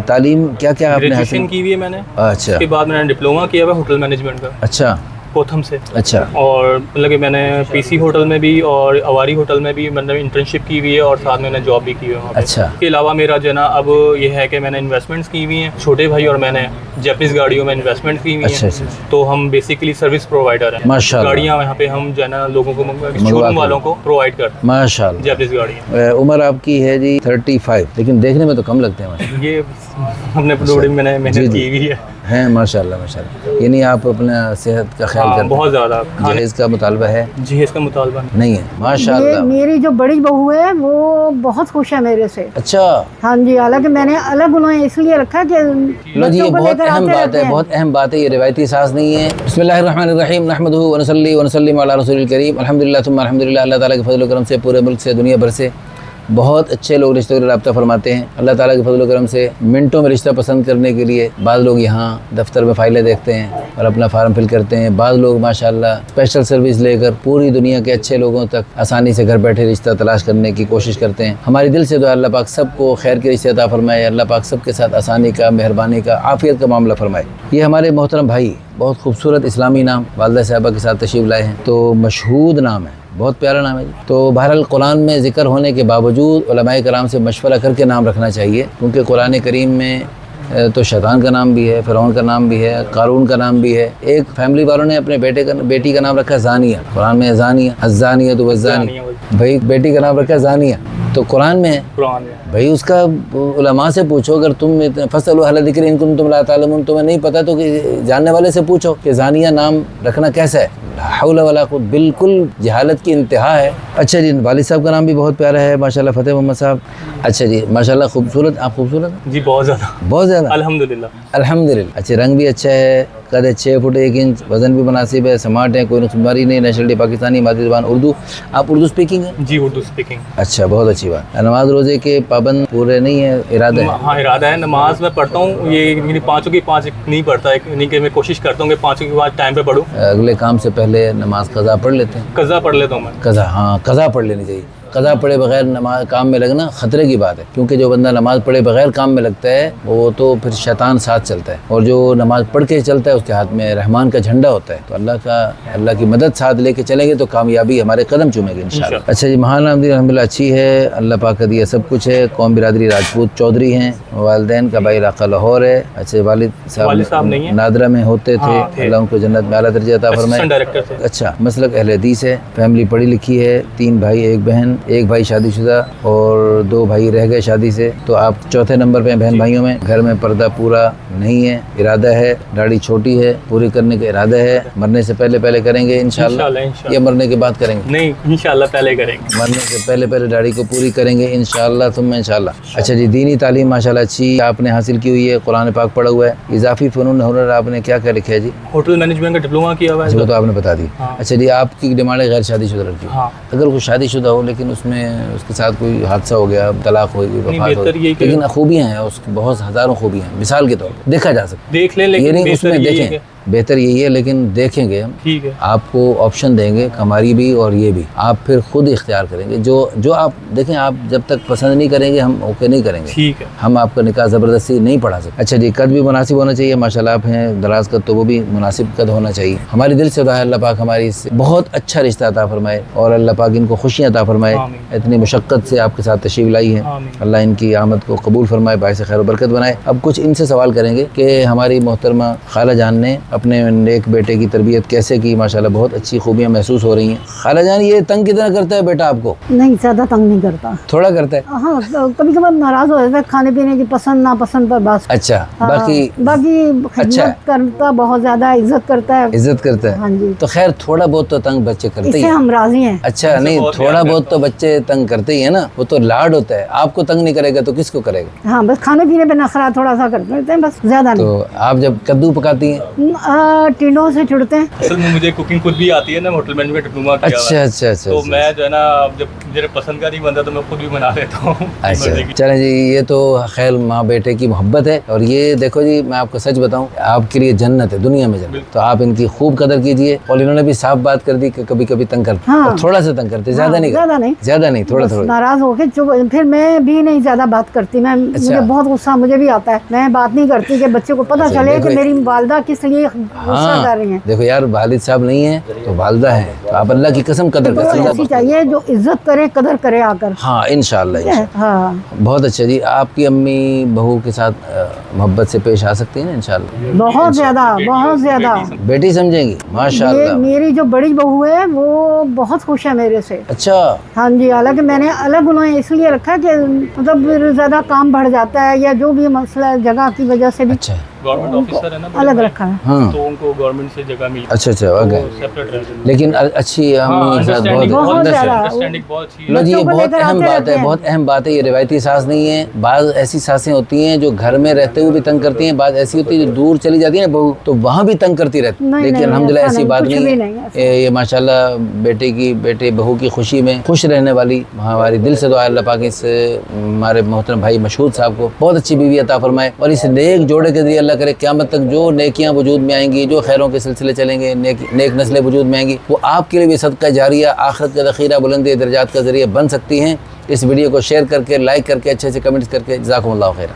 तालीम क्या क्या आपने ग्रेजुएशन हासिल की हुई है मैंने। अच्छा। उसके बाद मैंने डिप्लोमा किया हुआ होटल मैनेजमेंट का अच्छा कोथम से। अच्छा और मतलब कि मैंने पीसी होटल में भी और अवारी होटल में भी मतलब इंटर्नशिप की हुई है और साथ में मैंने जॉब भी की हुई है वहाँ पे। अच्छा। इसके अलावा मेरा जो है ना अब ये है कि मैंने इन्वेस्टमेंट्स की हुई हैं, छोटे भाई और मैंने जापानीज़ गाड़ियों में इन्वेस्टमेंट की हुई अच्छा हैं। अच्छा तो हम बेसिकली सर्विस प्रोवाइडर हैं। माशाल्लाह। गाड़ियाँ यहाँ पे हम जो है ना लोगों को शोरूम वालों को प्रोवाइड करते हैं माशाल्लाह। जापानीज़ गाड़ियाँ। उम्र आपकी है जी 35, लेकिन देखने में तो कम लगते हैं माशाल्लाह। ये अपने प्रोडक्ट में मैंने जी, मेहनत जी। की हुई है। हैं माशाल्लाह माशाल्लाह। यानी आप अपना सेहत का ख्याल हाँ, करते बहुत ज़्यादा हैं, खाने जहेज़ का मुतालबा है जी इसका मुतालबा नहीं है ये माशाल्लाह। मेरी जो बड़ी बहू है वो बहुत खुश है मेरे से। अच्छा हाँ जी, हालांकि मैंने अलग उन्हें इसलिए रखा कि लो जी, ये बच्चों को बहुत लेकर अहम आते बात रहते है, हैं। बहुत अहम बात है, ये रिवायती साज नहीं है। बिस्मिल्लाहिर्रहमानिर्रहीम नहमदुहु व नसल्ली व नसल्लिम अला रसूलिल करीम अल्हम्दुलिल्लाह तुम्मा अल्हम्दुलिल्लाह। अल्लाह ताला के फजल करम से पूरे मुल्क से दुनिया भर से बहुत अच्छे लोग रिश्तों का रब्ता फरमाते हैं। अल्लाह ताला के फजल करम से मिनटों में रिश्ता पसंद करने के लिए बाद लोग यहाँ दफ्तर में फ़ाइलें देखते हैं और अपना फार्म फिल करते हैं। बाद लोग माशाल्लाह स्पेशल सर्विस लेकर पूरी दुनिया के अच्छे लोगों तक आसानी से घर बैठे रिश्ता तलाश करने की कोशिश करते हैं। हमारी दिल से दुआ अल्लाह पाक सबको खैर के रिश्ते अता फरमाए, अल्लाह पाक सबके साथ आसानी का, मेहरबानी का, आफ़ियत का मामला फरमाए। ये हमारे मोहतरम भाई बहुत खूबसूरत इस्लामी नाम वालिदा साहबा के साथ तशरीफ़ लाए हैं, तो मशहूद नाम है, बहुत प्यारा नाम है। तो बहरहाल कुरान में ज़िक्र होने के बावजूद उलमाए कराम से मशवरा करके नाम रखना चाहिए, क्योंकि कुरान करीम में तो शैतान का नाम भी है, फ़िरौन का नाम भी है, कारून का नाम भी है। एक फैमिली वालों ने अपने बेटी का नाम रखा ज़ानिया, कुरान में ज़ानिया अज़्ज़ानिया तो वज़्ज़ानी, भाई बेटी का नाम रखा ज़ानिया तो कुरान में है। कुरान में भाई उसका उलमा से पूछो, अगर तुम फसलु अहला ज़िक्र इन कुंतुम ला तालमून, तुम्हें नहीं पता तो कि जानने वाले से पूछो कि ज़ानिया नाम रखना कैसा है। ला हौला वला कुव्वत, बिल्कुल जहालत की इंतहा है। अच्छा जी, वालिद साहब का नाम भी बहुत प्यारा है माशाल्लाह, फ़तेह मोहम्मद साहब। अच्छा जी माशाल्लाह, खूबसूरत, आप खूबसूरत हैं जी, बहुत ज़्यादा, बहुत ज़्यादा अल्हम्दुलिल्लाह। अल्हम्दुलिल्लाह। अच्छा, रंग भी अच्छा है, कद है 6 फुट 1 इंच, वज़न भी मुनासिब है, स्मार्ट है, कोई नुक्सबारी नहीं, नेशनलिटी पाकिस्तानी, मादरी ज़बान उर्दू। आप उर्दू स्पीकिंग है? जी, उर्दू स्पीकिंग। अच्छा, बहुत अच्छी बात। नमाज रोज़े के पाबंद पूरे नहीं है, इरादा है? हाँ, इरादा है। नमाज मैं पढ़ता हूँ, ये 5 की 5 नहीं पढ़ता है, यानी कि मैं कोशिश करता हूँ कि 5 के बाद टाइम पे पढ़ूँ। अगले काम से पहले नमाज कज़ा पढ़ लेते हैं? कज़ा पढ़ लेता हूँ मैं। कज़ा, हाँ कज़ा पढ़ लेनी चाहिए। कज़ा पढ़े बगैर नमाज काम में लगना ख़तरे की बात है, क्योंकि जो बंदा नमाज पढ़े बगैर काम में लगता है वो तो फिर शैतान साथ चलता है, और जो नमाज पढ़ के चलता है उसके हाथ में रहमान का झंडा होता है। तो अल्लाह की मदद साथ लेके चलेंगे तो कामयाबी हमारे कदम चूमेगी इंशाअल्लाह। अच्छा जी, महान आमदी अल्हम्दुलिल्लाह अच्छी है, अल्लाह पाक का दिया सब कुछ है। कौम बिरादरी राजपूत चौधरी हैं, वालिदैन का भाई इलाका लाहौर है। अच्छा, वालिद साहब नहीं है, नादरा में होते थे, अल्लाह उनको जन्नत में आला दर्जा अता फरमाए। डायरेक्टर थे। अच्छा, मसलक अहले हदीस है, फैमिली पढ़ी लिखी है, 3 भाई 1 बहन, 1 भाई शादीशुदा और 2 भाई रह गए शादी से। तो आप चौथे नंबर पे हैं बहन भाइयों में। घर में पर्दा पूरा नहीं है, इरादा है, दाढ़ी छोटी है, पूरी करने का इरादा है। मरने से पहले करेंगे इंशाअल्लाह, या मरने के बाद करेंगे? नहीं, इंशाअल्लाह पहले करेंगे। मरने से पहले दाढ़ी को पूरी करेंगे इंशाअल्लाह, तुम इंशाअल्लाह। अच्छा जी, दीनी तालीम माशाल्लाह अच्छी आपने हासिल की हुई है, कुरान पाक पढ़ा हुआ है। इजाफी फ़नून हुनर आपने क्या क्या लिखा है जी? होटल मैनेजमेंट का डिप्लोमा किया हुआ है। वो तो आपने बता दी। हाँ। अच्छा जी, आपकी डिमांड है गैर शादीशुदा लड़की? हाँ। अगर कोई शादीशुदा हो लेकिन उसमें उसके साथ कोई हादसा हो गया, तलाक हो गई, वफात हो गई, लेकिन खूबियाँ हैं उसकी, बहुत हज़ारों खूबियाँ हैं, मिसाल के तौर पर देखा जा सकता है। देख लें, लेकिन ये नहीं उसमें देखें, बेहतर यही है, लेकिन देखेंगे हम, ठीक है, आपको ऑप्शन देंगे, हमारी भी और ये भी, आप फिर खुद इख्तियार करेंगे जो आप देखें। आप जब तक पसंद नहीं करेंगे हम ओके नहीं करेंगे, ठीक है। हम आपका निकाह ज़बरदस्ती नहीं पढ़ा सकते। अच्छा जी, कद भी मुनासिब होना चाहिए, माशाल्लाह आप हैं दराज कद, तो वो भी मुनासिब कद होना चाहिए। हमारी दिल से दुआ है अल्लाह पाक हमारी इससे बहुत अच्छा रिश्ता अता फरमाए और अल्लाह पाक इनको खुशियाँ अता फरमाए। इतनी मुशक्क़त से आपके साथ तशरीफ़ लाई है, अल्लाह इनकी आमद को कबूल फरमाए, बाइस खैर बरकत बनाए। अब कुछ इनसे सवाल करेंगे कि हमारी मोहतरमा खाला जान ने अपने एक बेटे की तरबियत कैसे की, माशाल्लाह बहुत अच्छी खूबियाँ महसूस हो रही हैं। खाला जान, ये तंग कितना करता है बेटा आपको? नहीं, ज़्यादा तंग नहीं करता, थोड़ा करता है। हाँ, कभी कभार नाराज हो जाता है खाने पीने की पसंद नापसंद पर बस। अच्छा, बाकी अच्छा करता, बहुत ज्यादा इज्जत करता है। हाँ जी, तो खैर थोड़ा बहुत तो तंग बच्चे करते ही हैं, हम राजी हैं। अच्छा, नहीं थोड़ा बहुत तो बच्चे तंग करते ही है ना, वो तो लाड होता है। आपको तंग नहीं करेगा तो किसको करेगा? हाँ, बस खाने पीने पे नखरा थोड़ा सा करते हैं, बस ज्यादा नहीं। तो आप जब कद्दू पकाती हैं? टीनों से जुड़ते हैं। असल में मुझे कुकिंग खुद भी आती है ना, होटल मैनेजमेंट डिप्लोमा किया हुआ है। अच्छा तो मैं जो है ना, जब मेरे पसंद का नहीं बनता तो मैं खुद भी बना लेता हूँ। अच्छा चलें जी, ये तो खैर माँ बेटे की मोहब्बत है। और ये देखो जी, मैं आपको सच बताऊं, आपके लिए जन्नत है, दुनिया में जन्नत। तो आप इनकी खूब कदर कीजिए। और इन्होंने भी साफ बात कर दी कि कभी कभी तंग करते, हाँ। और थोड़ा सा तंग करते, ज्यादा नहीं, ज्यादा नहीं, थोड़ा थोड़ा नाराज होके चुप। फिर मैं भी नहीं ज्यादा बात करती। मैं मुझे बहुत गुस्सा मुझे भी आता है, मैं बात नहीं करती कि बच्चे को पता चले कि मेरी वालिदा किस लिए गुस्सा कर रही हैं। देखो यार, वालिद साहब नहीं है तो वालिदा है, तो आप अल्लाह की कसम कदर करें। ऐसी चाहिए जो इज्जत करे, कदर करे आकर। हाँ इंशाल्लाह। हाँ बहुत अच्छा जी। आपकी अम्मी बहू के साथ मोहब्बत से पेश आ सकती है ना इंशाल्लाह? बहुत ज्यादा, बहुत ज्यादा। बेटी समझेंगे माशाल्लाह। मेरी जो बड़ी बहू है वो बहुत खुश है मेरे से। अच्छा। हाँ जी, हालांकि मैंने अलग उन्हें इसलिए रखा कि मतलब फिर ज्यादा काम बढ़ जाता है या जो भी मसला जगह की वजह से भी। अच्छा, गवर्नमेंट ऑफिसर है ना, अलग रखा है। हाँ। तो उनको गवर्नमेंट से जगह मिली। अच्छा ओके। सेपरेट रहते हैं। लेकिन अच्छी अम्मी के साथ बहुत अंडरस्टैंडिंग बहुत अच्छी लो जी, ये बहुत अहम बात है, बहुत अहम बात है। ये रिवायती सास नहीं है। बाज़ ऐसी सासें होती हैं जो घर में रहते हुए भी तंग करती हैं, बाज़ ऐसी होती है जो दूर चली जाती है ना बहू, तो वहाँ भी तंग करती रहती है। लेकिन अल्हम्दुलिल्लाह ऐसी बात नहीं है। ये माशाल्लाह बेटे बहू की खुशी में खुश रहने वाली, हमारी दिल से दुआ अल्लाह पाक इस हमारे मोहतरम भाई मशहूद साहब को बहुत अच्छी बीवी अता फरमाए। और इस नेक जोड़े के जरिए अल्लाह करे क़यामत तक जो नेकियां वजूद में आएंगी, जो खैरों के सिलसिले चलेंगे, नेक नस्लें वजूद में आएंगी, वो आपके लिए भी सदका जारिया, आखिरत का ज़ख़ीरा, बुलंदी दर्जात का ज़रिया बन सकती हैं। इस वीडियो को शेयर करके, लाइक करके, अच्छे से कमेंट्स करके। जज़ाकुमुल्लाहु खैर।